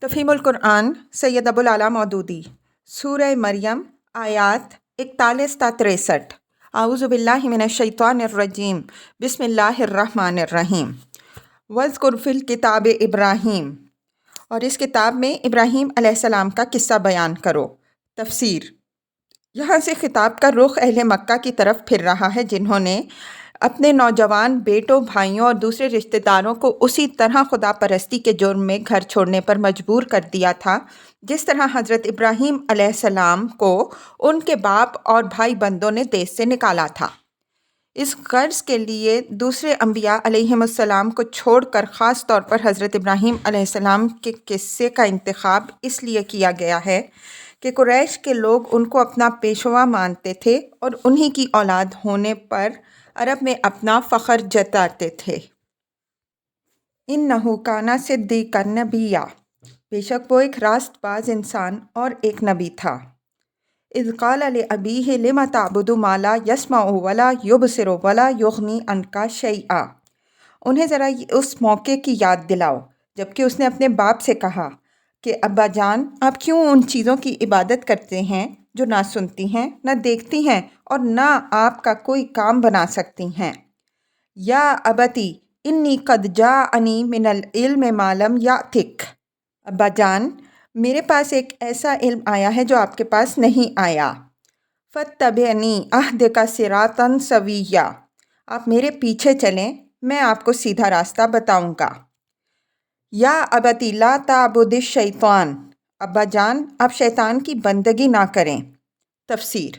تفہیم القرآن سید ابو العلا مودودی سورہ مریم آیات 41 تا 63 اعوذ باللہ من الشیطان الرجیم بسم اللہ الرحمن الرحیم وَاذْكُرْ فِي الْكِتَابِ ابراہیم، اور اس کتاب میں ابراہیم علیہ السلام کا قصہ بیان کرو۔ تفسیر: یہاں سے خطاب کا رخ اہل مکہ کی طرف پھر رہا ہے جنہوں نے اپنے نوجوان بیٹوں، بھائیوں اور دوسرے رشتہ داروں کو اسی طرح خدا پرستی کے جرم میں گھر چھوڑنے پر مجبور کر دیا تھا جس طرح حضرت ابراہیم علیہ السلام کو ان کے باپ اور بھائی بندوں نے دیس سے نکالا تھا۔ اس غرض کے لیے دوسرے انبیاء علیہم السلام کو چھوڑ کر خاص طور پر حضرت ابراہیم علیہ السلام کے قصے کا انتخاب اس لیے کیا گیا ہے کہ قریش کے لوگ ان کو اپنا پیشوا مانتے تھے اور انہی کی اولاد ہونے پر عرب میں اپنا فخر جتاتے تھے۔ اِنَّهُ كَانَ صِدِّيقًا نَبِيًّا، بے شک وہ ایک راست باز انسان اور ایک نبی تھا۔ اِذْ قَالَ لِأَبِيهِ لِمَ تَعْبُدُ مَا لَا يَسْمَعُ وَلَا يُبْصِرُ وَلَا يُغْنِي عَنْكَ شَيْئًا، انہیں ذرا اس موقع کی یاد دلاؤ جبکہ اس نے اپنے باپ سے کہا کہ ابا جان، آپ کیوں ان چیزوں کی عبادت کرتے ہیں جو نہ سنتی ہیں، نہ دیکھتی ہیں اور نہ آپ کا کوئی کام بنا سکتی ہیں۔ یا ابتی انی قد جاءنی من العلم ما لم یأتک، ابا جان، میرے پاس ایک ایسا علم آیا ہے جو آپ کے پاس نہیں آیا۔ فاتبعنی اہدک صراطا سویا، آپ میرے پیچھے چلیں، میں آپ کو سیدھا راستہ بتاؤں گا۔ یا ابتی لا تعبد الشیطان، ابا جان، آپ شیطان کی بندگی نہ کریں۔ تفسیر: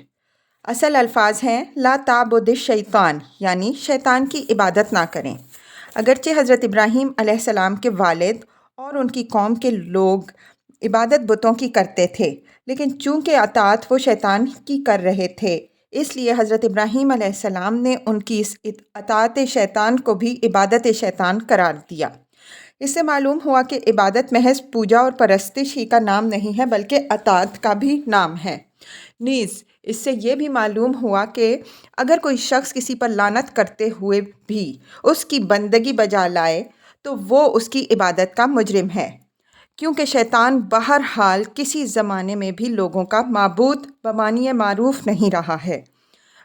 اصل الفاظ ہیں لا تعبد الشیطان، یعنی شیطان کی عبادت نہ کریں۔ اگرچہ حضرت ابراہیم علیہ السلام کے والد اور ان کی قوم کے لوگ عبادت بتوں کی کرتے تھے، لیکن چونکہ اطاعت وہ شیطان کی کر رہے تھے، اس لیے حضرت ابراہیم علیہ السلام نے ان کی اس اطاعت شیطان کو بھی عبادت شیطان قرار دیا۔ اس سے معلوم ہوا کہ عبادت محض پوجا اور پرستش ہی کا نام نہیں ہے بلکہ اطاعت کا بھی نام ہے۔ نیز اس سے یہ بھی معلوم ہوا کہ اگر کوئی شخص کسی پر لعنت کرتے ہوئے بھی اس کی بندگی بجا لائے تو وہ اس کی عبادت کا مجرم ہے، کیونکہ شیطان بہرحال کسی زمانے میں بھی لوگوں کا معبود بمعنی معروف نہیں رہا ہے،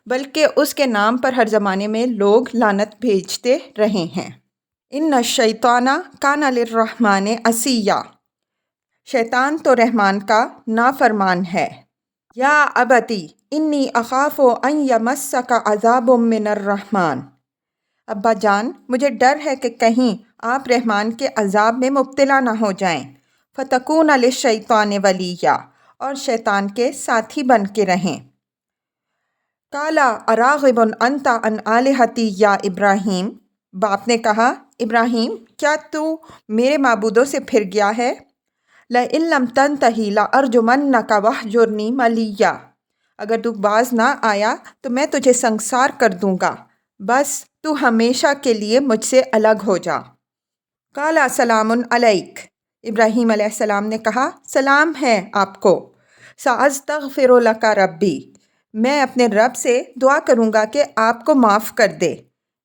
بلکہ اس کے نام پر ہر زمانے میں لوگ لعنت بھیجتے رہے ہیں۔ ان الشیطان کان للرحمن عصیا، شیطان تو رحمان کا نافرمان ہے۔ یا ابتی انی اخاف ان یمسک عذاب من الرحمن، ابا جان، مجھے ڈر ہے کہ کہیں آپ رحمان کے عذاب میں مبتلا نہ ہو جائیں۔ فتکون للشیطان ولیا، اور شیطان کے ساتھی بن کے رہیں۔ قال اراغب انت عن آلہتی یا ابراہیم، باپ نے کہا، ابراہیم، کیا تو میرے معبودوں سے پھر گیا ہے؟ لئن لم تنتہی لارجمنک واہجرنی ملیہ، اگر تو باز نہ آیا تو میں تجھے سنگسار کر دوں گا، بس تو ہمیشہ کے لیے مجھ سے الگ ہو جا۔ قال سلام علیک، ابراہیم علیہ السلام نے کہا، سلام ہے آپ کو۔ ساستغفر لک ربی، میں اپنے رب سے دعا کروں گا کہ آپ کو معاف کر دے۔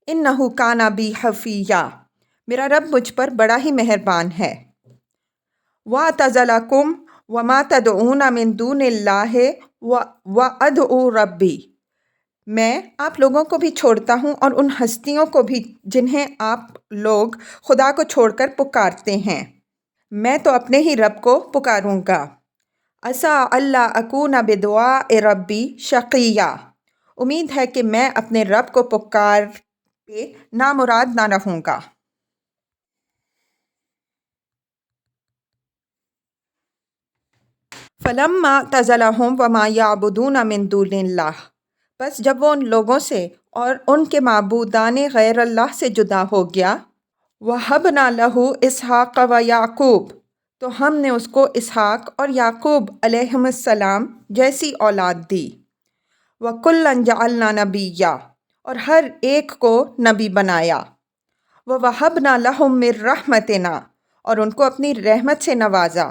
انہ کان بی حفیہ، میرا رب مجھ پر بڑا ہی مہربان ہے۔ وَاعْتَزَلَکُمْ وَمَا تَدْعُونَ مِن دُونِ اللہِ وَأَدْعُو رَبِّی، میں آپ لوگوں کو بھی چھوڑتا ہوں اور ان ہستیوں کو بھی جنہیں آپ لوگ خدا کو چھوڑ کر پکارتے ہیں، میں تو اپنے ہی رب کو پکاروں گا۔ عسیٰ اللہ اکون بدعاء ربی شقیہ، امید ہے کہ میں اپنے رب کو پکار کے نامراد نہ رہوں گا۔ فَلَمَّا اعْتَزَلَهُمْ وَمَا يَعْبُدُونَ مِن دُونِ اللہِ، بس جب وہ ان لوگوں سے اور ان کے معبودان غیر اللہ سے جدا ہو گیا، وَهَبْنَا لَهُ إِسْحَاقَ وَيَعْقُوبَ، تو ہم نے اس کو اسحاق اور یعقوب علیہم السلام جیسی اولاد دی۔ وَكُلًّا جَعَلْنَا نَبِيًّا، اور ہر ایک کو نبی بنایا۔ وَوَهَبْنَا لَهُم مِّن رَحْمَتِنَا، اور ان کو اپنی رحمت سے نوازا۔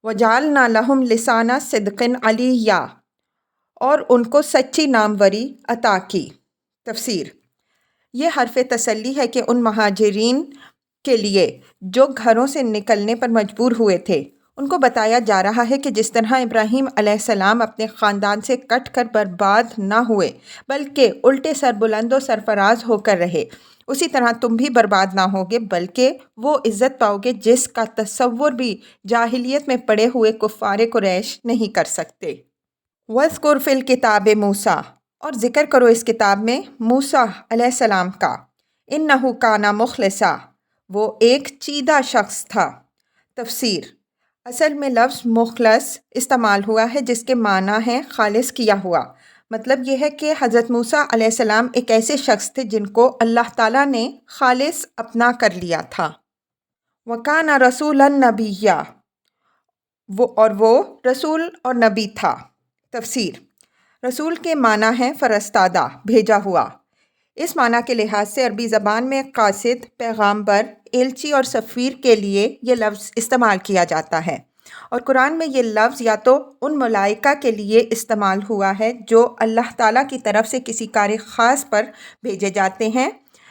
وَجَعَلْنَا لَهُمْ لِسَانَ صِدْقٍ عَلِيًّا، اور ان کو سچی ناموری عطا کی۔ تفسیر: یہ حرف تسلی ہے کہ ان مہاجرین کے لیے جو گھروں سے نکلنے پر مجبور ہوئے تھے، ان کو بتایا جا رہا ہے کہ جس طرح ابراہیم علیہ السلام اپنے خاندان سے کٹ کر برباد نہ ہوئے بلکہ الٹے سر بلند و سرفراز ہو کر رہے، اسی طرح تم بھی برباد نہ ہوگے بلکہ وہ عزت پاؤ گے جس کا تصور بھی جاہلیت میں پڑے ہوئے کفار قریش نہیں کر سکتے۔ وَاذْكُرْ فِي الْكِتَابِ مُوسیٰ، اور ذکر کرو اس کتاب میں موسیٰ علیہ السلام کا، اِنَّهُ كَانَ مُخْلِصًا، وہ ایک چیدہ شخص تھا۔ تفسیر: اصل میں لفظ مخلص استعمال ہوا ہے جس کے معنی ہے خالص کیا ہوا۔ مطلب یہ ہے کہ حضرت موسیٰ علیہ السلام ایک ایسے شخص تھے جن کو اللہ تعالیٰ نے خالص اپنا کر لیا تھا۔ وَكَانَ رَسُولًا نَبِيًّا، وہ رسول اور نبی تھا۔ تفسیر: رسول کے معنی ہے فرستادہ، بھیجا ہوا۔ اس معنی کے لحاظ سے عربی زبان میں قاصد، پیغامبر، ایلچی اور سفیر کے لیے یہ لفظ استعمال کیا جاتا ہے، اور قرآن میں یہ لفظ یا تو ان ملائکہ کے لیے استعمال ہوا ہے جو اللہ تعالیٰ کی طرف سے کسی کار خاص پر بھیجے جاتے ہیں،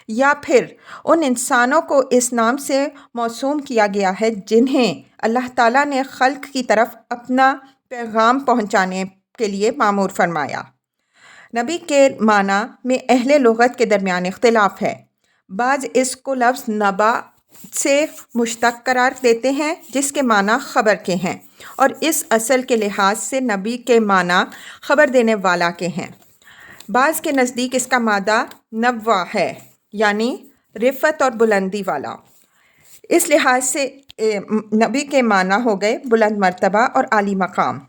یا پھر ان انسانوں کو اس نام سے موسوم کیا گیا ہے جنہیں اللہ تعالیٰ نے خلق کی طرف اپنا پیغام پہنچانے کے لیے مامور فرمایا۔ نبی کے معنی میں اہل لغت کے درمیان اختلاف ہے۔ بعض اس کو لفظ نبا سے مشتق قرار دیتے ہیں جس کے معنی خبر کے ہیں، اور اس اصل کے لحاظ سے نبی کے معنی خبر دینے والا کے ہیں۔ بعض کے نزدیک اس کا مادہ نبوہ ہے، یعنی رفعت اور بلندی والا۔ اس لحاظ سے نبی کے معنی ہو گئے بلند مرتبہ اور عالی مقام۔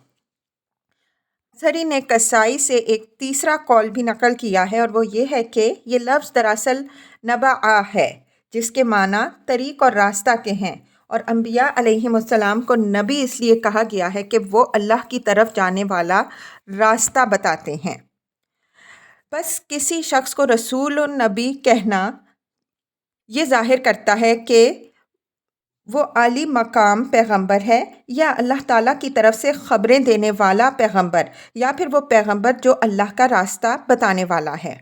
ازہری نے کسائی سے ایک تیسرا قول بھی نقل کیا ہے، اور وہ یہ ہے کہ یہ لفظ دراصل نبع ہے جس کے معنی طریق اور راستہ کے ہیں، اور انبیاء علیہم السلام کو نبی اس لیے کہا گیا ہے کہ وہ اللہ کی طرف جانے والا راستہ بتاتے ہیں۔ بس کسی شخص کو رسول و نبی کہنا یہ ظاہر کرتا ہے کہ وہ عالی مقام پیغمبر ہے، یا اللہ تعالیٰ کی طرف سے خبریں دینے والا پیغمبر، یا پھر وہ پیغمبر جو اللہ کا راستہ بتانے والا ہے۔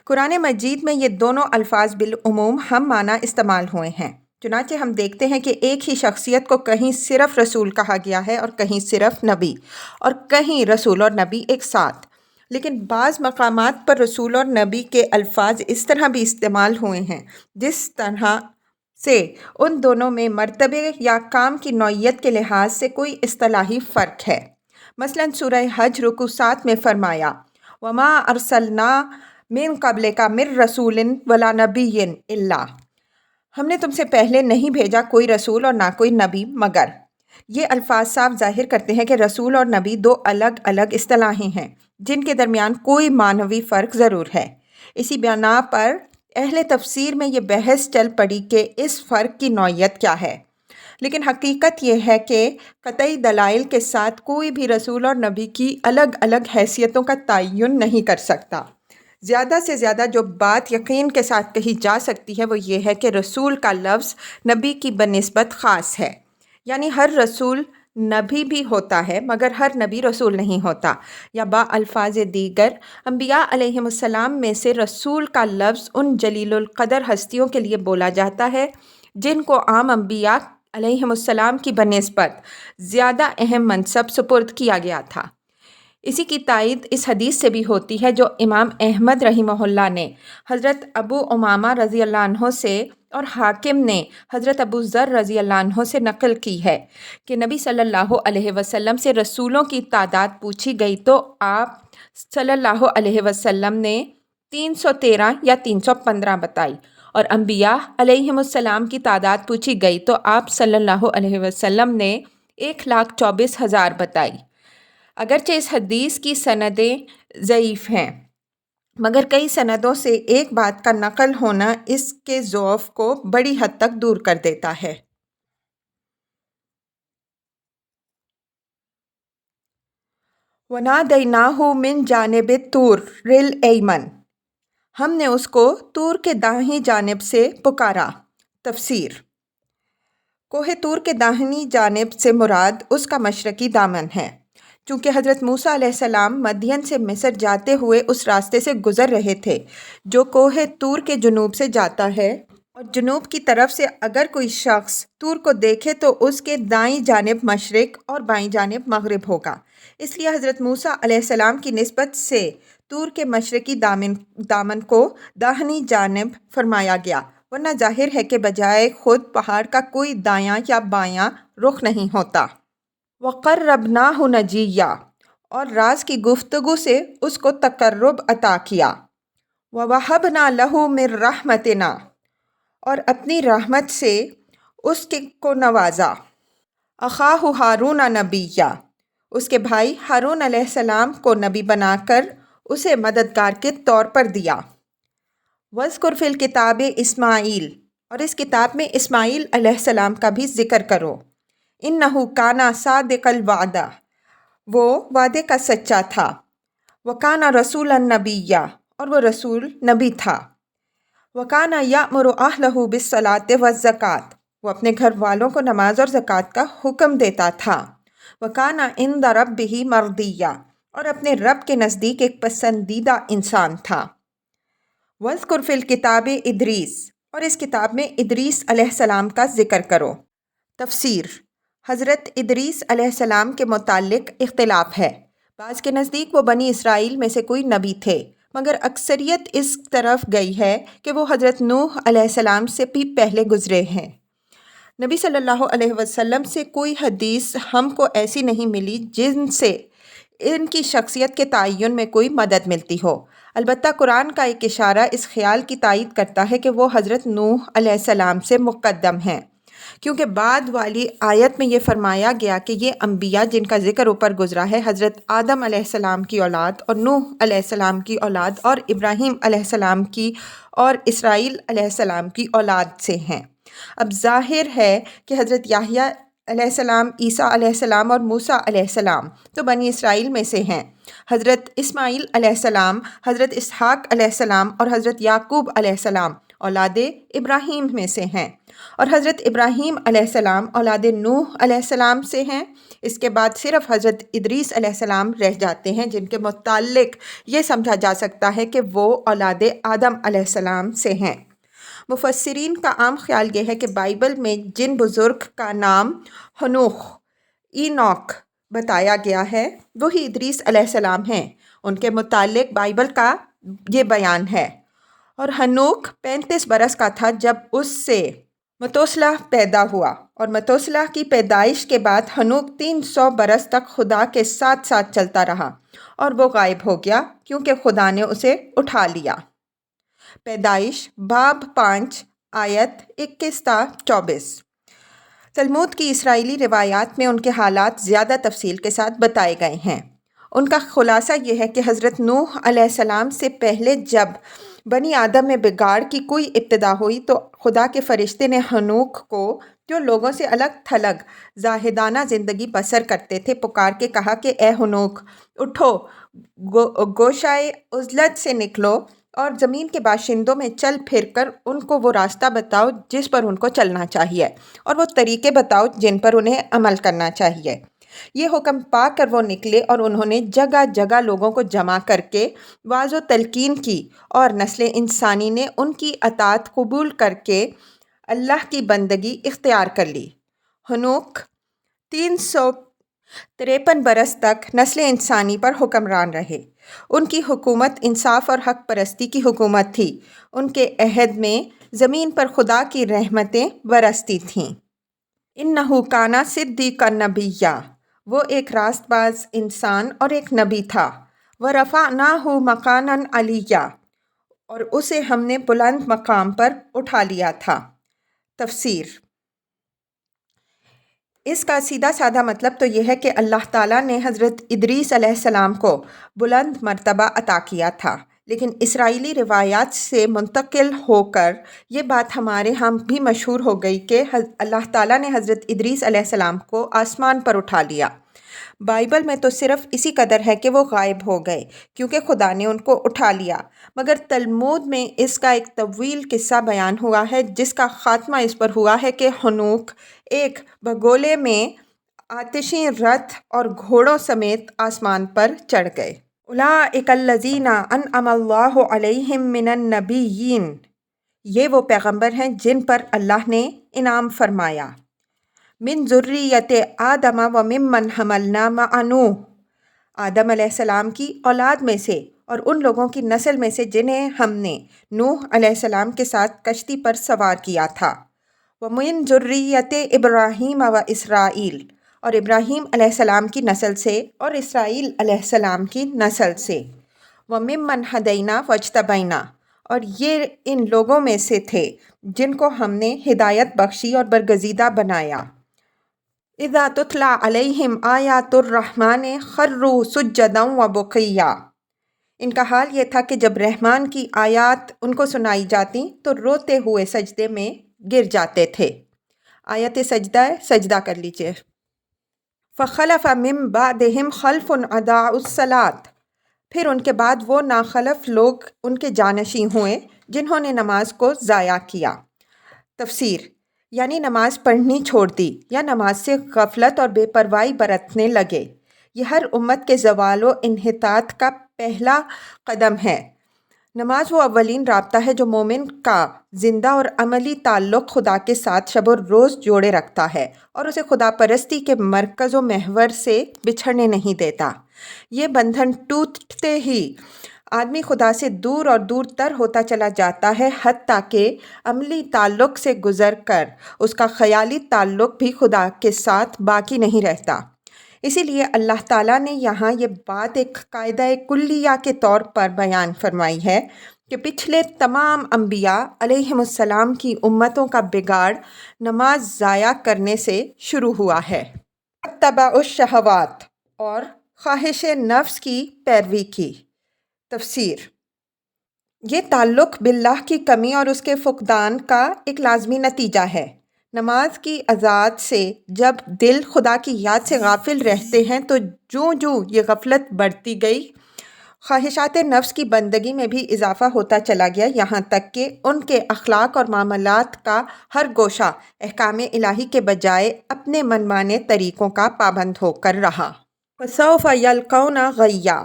قرآن مجید میں یہ دونوں الفاظ بالعموم ہم معنی استعمال ہوئے ہیں۔ چنانچہ ہم دیکھتے ہیں کہ ایک ہی شخصیت کو کہیں صرف رسول کہا گیا ہے اور کہیں صرف نبی، اور کہیں رسول اور نبی ایک ساتھ۔ لیکن بعض مقامات پر رسول اور نبی کے الفاظ اس طرح بھی استعمال ہوئے ہیں جس طرح سے ان دونوں میں مرتبے یا کام کی نوعیت کے لحاظ سے کوئی اصطلاحی فرق ہے۔ مثلاً سورہ حج رکوع 7 میں فرمایا، وَمَا أَرْسَلْنَا مِن قَبْلِكَ مِن رَسُولٍ وَلَا نَبِيٍّ إِلَّا، ہم نے تم سے پہلے نہیں بھیجا کوئی رسول اور نہ کوئی نبی مگر۔ یہ الفاظ صاف ظاہر کرتے ہیں کہ رسول اور نبی دو الگ الگ اصطلاحیں ہیں جن کے درمیان کوئی معنوی فرق ضرور ہے۔ اسی بنا پر اہل تفسیر میں یہ بحث چل پڑی کہ اس فرق کی نوعیت کیا ہے، لیکن حقیقت یہ ہے کہ قطعی دلائل کے ساتھ کوئی بھی رسول اور نبی کی الگ الگ حیثیتوں کا تعین نہیں کر سکتا۔ زیادہ سے زیادہ جو بات یقین کے ساتھ کہی جا سکتی ہے وہ یہ ہے کہ رسول کا لفظ نبی کی بنسبت خاص ہے، یعنی ہر رسول نبی بھی ہوتا ہے مگر ہر نبی رسول نہیں ہوتا، یا با الفاظ دیگر انبیاء علیہم السلام میں سے رسول کا لفظ ان جلیل القدر ہستیوں کے لیے بولا جاتا ہے جن کو عام انبیاء علیہم السلام کی بنسبت زیادہ اہم منصب سپرد کیا گیا تھا۔ اسی کی تائید اس حدیث سے بھی ہوتی ہے جو امام احمد رحمہ اللہ نے حضرت ابو امامہ رضی اللہ عنہ سے اور حاکم نے حضرت ابو ذر رضی اللہ عنہ سے نقل کی ہے کہ نبی صلی اللہ علیہ وسلم سے رسولوں کی تعداد پوچھی گئی تو آپ صلی اللہ علیہ وسلم نے 313 یا 315 بتائی، اور انبیاء علیہم السلام کی تعداد پوچھی گئی تو آپ صلی اللہ علیہ وسلم نے 1,24,000 بتائی۔ اگرچہ اس حدیث کی سندیں ضعیف ہیں مگر کئی سندوں سے ایک بات کا نقل ہونا اس کے ضعف کو بڑی حد تک دور کر دیتا ہے۔ وَنَادَيْنَاهُ مِن جَانِبِ الطُّورِ الْأَيْمَنِ، ہم نے اس کو طور کے داہنی جانب سے پکارا۔ تفسیر: کوہ طور کے داہنی جانب سے مراد اس کا مشرقی دامن ہے، چونکہ حضرت موسیٰ علیہ السلام مدین سے مصر جاتے ہوئے اس راستے سے گزر رہے تھے جو کوہ طور کے جنوب سے جاتا ہے، اور جنوب کی طرف سے اگر کوئی شخص طور کو دیکھے تو اس کے دائیں جانب مشرق اور بائیں جانب مغرب ہوگا۔ اس لیے حضرت موسیٰ علیہ السلام کی نسبت سے طور کے مشرقی دامن کو داہنی جانب فرمایا گیا، ورنہ ظاہر ہے کہ بجائے خود پہاڑ کا کوئی دایاں یا بایاں رخ نہیں ہوتا۔ وَقَرَّبْنَاهُ نَجِيًّا، اور راز کی گفتگو سے اس کو تقرب عطا کیا۔ وَوَهَبْنَا لَهُ مِن رَحْمَتِنَا، اور اپنی رحمت سے اس کو نوازا۔ أَخَاهُ هَارُونَ نَبِيًّا، اس کے بھائی ہارون علیہ السلام کو نبی بنا کر اسے مددگار کے طور پر دیا۔ وَاذْكُرْ فِي الْكِتَابِ اسماعیل، اور اس کتاب میں اسماعیل علیہ السلام کا بھی ذکر کرو۔ إِنَّهُ كَانَ صَادِقَ الْوَعْدِ، وہ وعدے کا سچا تھا۔ وَكَانَ رَسُولًا نَبِيًّا، اور وہ رسول نبی تھا۔ وَكَانَ يَأْمُرُ أَهْلَهُ بِالصَّلَاةِ وَالزَّكَاةِ، وہ اپنے گھر والوں کو نماز اور زکوٰۃ کا حکم دیتا تھا۔ وَكَانَ عِندَ رَبِّهِ مَرْضِيًّا، اور اپنے رب کے نزدیک ایک پسندیدہ انسان تھا۔ وَاذْكُرْ فِي الْكِتَابِ إِدْرِيسَ، اور اس کتاب میں ادریس علیہ السلام کا ذکر کرو۔ تفسیر: حضرت ادریس علیہ السلام کے متعلق اختلاف ہے۔ بعض کے نزدیک وہ بنی اسرائیل میں سے کوئی نبی تھے، مگر اکثریت اس طرف گئی ہے کہ وہ حضرت نوح علیہ السلام سے بھی پہلے گزرے ہیں۔ نبی صلی اللہ علیہ وسلم سے کوئی حدیث ہم کو ایسی نہیں ملی جن سے ان کی شخصیت کے تعین میں کوئی مدد ملتی ہو۔ البتہ قرآن کا ایک اشارہ اس خیال کی تائید کرتا ہے کہ وہ حضرت نوح علیہ السلام سے مقدم ہیں، کیونکہ بعد والی آیت میں یہ فرمایا گیا کہ یہ انبیاء جن کا ذکر اوپر گزرا ہے حضرت آدم علیہ السلام کی اولاد اور نوح علیہ السلام کی اولاد اور ابراہیم علیہ السلام کی اور اسرائیل علیہ السلام کی اولاد سے ہیں۔ اب ظاہر ہے کہ حضرت یحییٰ علیہ السلام، عیسیٰ علیہ السلام اور موسیٰ علیہ السلام تو بنی اسرائیل میں سے ہیں۔ حضرت اسماعیل علیہ السلام، حضرت اسحاق علیہ السلام اور حضرت یعقوب علیہ السلام اولاد ابراہیم میں سے ہیں، اور حضرت ابراہیم علیہ السلام اولاد نوح علیہ السلام سے ہیں۔ اس کے بعد صرف حضرت ادریس علیہ السلام رہ جاتے ہیں جن کے متعلق یہ سمجھا جا سکتا ہے کہ وہ اولاد آدم علیہ السلام سے ہیں۔ مفسرین کا عام خیال یہ ہے کہ بائبل میں جن بزرگ کا نام اینوک بتایا گیا ہے وہی ادریس علیہ السلام ہیں۔ ان کے متعلق بائبل کا یہ بیان ہے۔ اور ہنوک 35 برس کا تھا جب اس سے متوسلہ پیدا ہوا، اور متوسلہ کی پیدائش کے بعد ہنوک 300 برس تک خدا کے ساتھ ساتھ چلتا رہا، اور وہ غائب ہو گیا کیونکہ خدا نے اسے اٹھا لیا۔ پیدائش باب 5 آیت 21 تا 24۔ تلمود کی اسرائیلی روایات میں ان کے حالات زیادہ تفصیل کے ساتھ بتائے گئے ہیں۔ ان کا خلاصہ یہ ہے کہ حضرت نوح علیہ السلام سے پہلے جب بنی آدم میں بگاڑ کی کوئی ابتدا ہوئی تو خدا کے فرشتے نے ہنوک کو، جو لوگوں سے الگ تھلگ زاہدانہ زندگی بسر کرتے تھے، پکار کے کہا کہ اے ہنوک، اٹھو، گوشائے عزلت سے نکلو اور زمین کے باشندوں میں چل پھر کر ان کو وہ راستہ بتاؤ جس پر ان کو چلنا چاہیے، اور وہ طریقے بتاؤ جن پر انہیں عمل کرنا چاہیے۔ یہ حکم پا کر وہ نکلے، اور انہوں نے جگہ جگہ لوگوں کو جمع کر کے واعظ و تلقین کی، اور نسل انسانی نے ان کی اطاعت قبول کر کے اللہ کی بندگی اختیار کر لی۔ ہنوک 353 برس تک نسل انسانی پر حکمران رہے۔ ان کی حکومت انصاف اور حق پرستی کی حکومت تھی۔ ان کے عہد میں زمین پر خدا کی رحمتیں برستی تھیں۔ انہ کان صدیقا نبیا، وہ ایک راست باز انسان اور ایک نبی تھا۔ ورفعناہ مکانا علیہ، اور اسے ہم نے بلند مقام پر اٹھا لیا تھا۔ تفسیر: اس کا سیدھا سادہ مطلب تو یہ ہے کہ اللہ تعالیٰ نے حضرت ادریس علیہ السلام کو بلند مرتبہ عطا کیا تھا، لیکن اسرائیلی روایات سے منتقل ہو کر یہ بات ہمارے ہاں بھی مشہور ہو گئی کہ اللہ تعالیٰ نے حضرت ادریس علیہ السلام کو آسمان پر اٹھا لیا۔ بائبل میں تو صرف اسی قدر ہے کہ وہ غائب ہو گئے کیونکہ خدا نے ان کو اٹھا لیا، مگر تلمود میں اس کا ایک طویل قصہ بیان ہوا ہے جس کا خاتمہ اس پر ہوا ہے کہ ہنوک ایک بگولے میں آتشی رتھ اور گھوڑوں سمیت آسمان پر چڑھ گئے۔ اولئک الذین انعم اللہ علیہم من النبیین، یہ وہ پیغمبر ہیں جن پر اللہ نے انعام فرمایا۔ من ذریت آدم و ممن حملنا مع نوح، آدم علیہ السلام کی اولاد میں سے اور ان لوگوں کی نسل میں سے جنہیں ہم نے نوح علیہ السلام کے ساتھ کشتی پر سوار کیا تھا۔ وَمِن ذُرِّيَّةِ ابراہیم و اسرائیل، اور ابراہیم علیہ السلام کی نسل سے اور اسرائیل علیہ السلام کی نسل سے۔ وَمِمَّنْ هَدَيْنَا وَاجْتَبَيْنَا، اور یہ ان لوگوں میں سے تھے جن کو ہم نے ہدایت بخشی اور برگزیدہ بنایا۔ اِذَا تُتْلَىٰ عَلَيْهِمْ آيَاتُ الرَّحْمَٰنِ خَرُّوا سُجَّدًا وَبُكِيًّا، ان کا حال یہ تھا کہ جب رحمان کی آیات ان کو سنائی جاتی تو روتے ہوئے سجدے میں گر جاتے تھے۔ آیت سجدہ، سجدہ کر لیجئے۔ فَخَلَفَ مِن بَعْدِهِمْ خَلْفٌ أَضَاعُوا الصَّلَاةَ، پھر ان کے بعد وہ ناخلف لوگ ان کے جانشین ہوئے جنہوں نے نماز کو ضائع کیا۔ تفسیر، یعنی نماز پڑھنی چھوڑ دی یا نماز سے غفلت اور بے پرواہی برتنے لگے۔ یہ ہر امت کے زوال و انحطاط کا پہلا قدم ہے۔ نماز وہ اولین رابطہ ہے جو مومن کا زندہ اور عملی تعلق خدا کے ساتھ شب و روز جوڑے رکھتا ہے اور اسے خدا پرستی کے مرکز و محور سے بچھڑنے نہیں دیتا۔ یہ بندھن ٹوٹتے ہی آدمی خدا سے دور اور دور تر ہوتا چلا جاتا ہے، حتیٰ کہ عملی تعلق سے گزر کر اس کا خیالی تعلق بھی خدا کے ساتھ باقی نہیں رہتا۔ اسی لیے اللہ تعالیٰ نے یہاں یہ بات ایک قاعدہ کلیہ کے طور پر بیان فرمائی ہے کہ پچھلے تمام انبیاء علیہم السلام کی امتوں کا بگاڑ نماز ضائع کرنے سے شروع ہوا ہے۔ اتبعوا الشہوات، اور خواہش نفس کی پیروی کی۔ تفسیر، یہ تعلق باللہ کی کمی اور اس کے فقدان کا ایک لازمی نتیجہ ہے۔ نماز کی اذاعت سے جب دل خدا کی یاد سے غافل رہتے ہیں تو جوں جوں یہ غفلت بڑھتی گئی، خواہشات نفس کی بندگی میں بھی اضافہ ہوتا چلا گیا، یہاں تک کہ ان کے اخلاق اور معاملات کا ہر گوشہ احکام الہی کے بجائے اپنے من مانے طریقوں کا پابند ہو کر رہا۔ فَسَوْفَ يَلْقَوْنَ غَيًّا،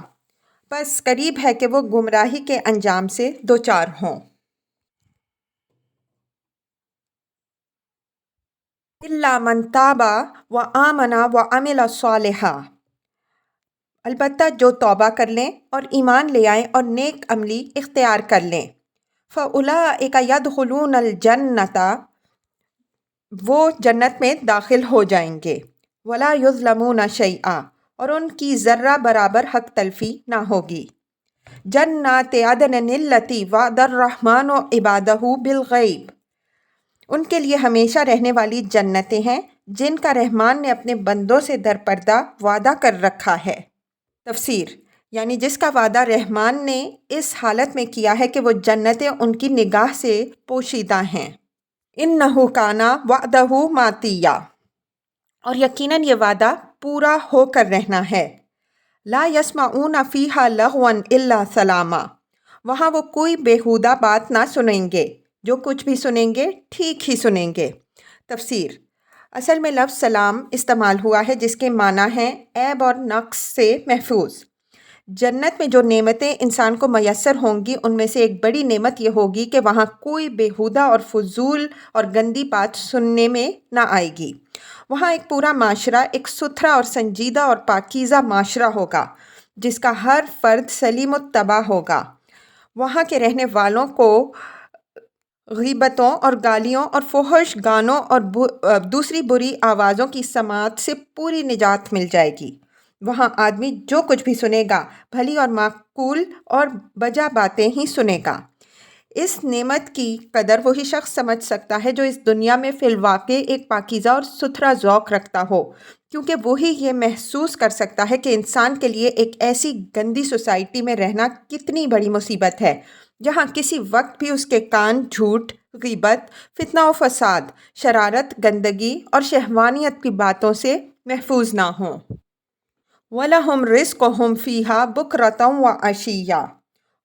بس قریب ہے کہ وہ گمراہی کے انجام سے دوچار ہوں۔ إِلَّا مَن تَابَ وَآمَنَ وَعَمِلَ صَالِحًا، البتہ جو توبہ کر لیں اور ایمان لے آئیں اور نیک عملی اختیار کر لیں۔ فَأُولَٰئِکَ يَدْخُلُونَ الْجَنَّةَ، وہ جنت میں داخل ہو جائیں گے۔ وَلَا يُظْلَمُونَ شَيْئًا، اور ان کی ذرہ برابر حق تلفی نہ ہوگی۔ جَنَّاتِ عَدْنٍ الَّتِي وَعَدَ الرَّحْمَٰنُ عِبَادَهُ بِالْغَیْبِ، ان کے لیے ہمیشہ رہنے والی جنتیں ہیں جن کا رحمان نے اپنے بندوں سے درپردہ وعدہ کر رکھا ہے۔ تفسیر، یعنی جس کا وعدہ رحمان نے اس حالت میں کیا ہے کہ وہ جنتیں ان کی نگاہ سے پوشیدہ ہیں۔ إِنَّهُ كَانَ وَعْدَهُ مَأْتِیًّا، اور یقیناً یہ وعدہ پورا ہو کر رہنا ہے۔ لَا يَسْمَعُونَ فِيهَا لَغْوًا إِلَّا سَلَامًا، وہاں وہ کوئی بیہودہ بات نہ سنیں گے، جو کچھ بھی سنیں گے ٹھیک ہی سنیں گے۔ تفسیر، اصل میں لفظ سلام استعمال ہوا ہے جس کے معنی ہیں عیب اور نقص سے محفوظ۔ جنت میں جو نعمتیں انسان کو میسر ہوں گی ان میں سے ایک بڑی نعمت یہ ہوگی کہ وہاں کوئی بیہودہ اور فضول اور گندی بات سننے میں نہ آئے گی۔ وہاں ایک پورا معاشرہ، ایک ستھرا اور سنجیدہ اور پاکیزہ معاشرہ ہوگا جس کا ہر فرد سلیم الطبع ہوگا۔ وہاں کے رہنے والوں کو غیبتوں اور گالیوں اور فحش گانوں اور دوسری بری آوازوں کی سماعت سے پوری نجات مل جائے گی۔ وہاں آدمی جو کچھ بھی سنے گا بھلی اور معقول اور بجا باتیں ہی سنے گا۔ اس نعمت کی قدر وہی شخص سمجھ سکتا ہے جو اس دنیا میں فی الواقع ایک پاکیزہ اور ستھرا ذوق رکھتا ہو، کیونکہ وہی یہ محسوس کر سکتا ہے کہ انسان کے لیے ایک ایسی گندی سوسائٹی میں رہنا کتنی بڑی مصیبت ہے جہاں کسی وقت بھی اس کے کان جھوٹ، غیبت، فتنہ و فساد، شرارت، گندگی اور شہوانیت کی باتوں سے محفوظ نہ ہوں۔ وَلَهُمْ رِزْقُهُمْ فِيهَا بُكْرَةً وَعَشِيًّا،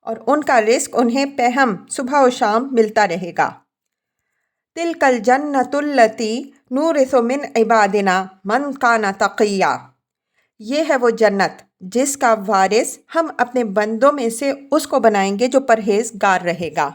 اور ان کا رزق انہیں پہم صبح و شام ملتا رہے گا۔ تِلْكَ الْجَنَّةُ الَّتِي نُورِثُ مِنْ عِبَادِنَا مَنْ كَانَ تَقِيًّا، یہ ہے وہ جنت جس کا وارث ہم اپنے بندوں میں سے اس کو بنائیں گے جو پرہیزگار رہے گا۔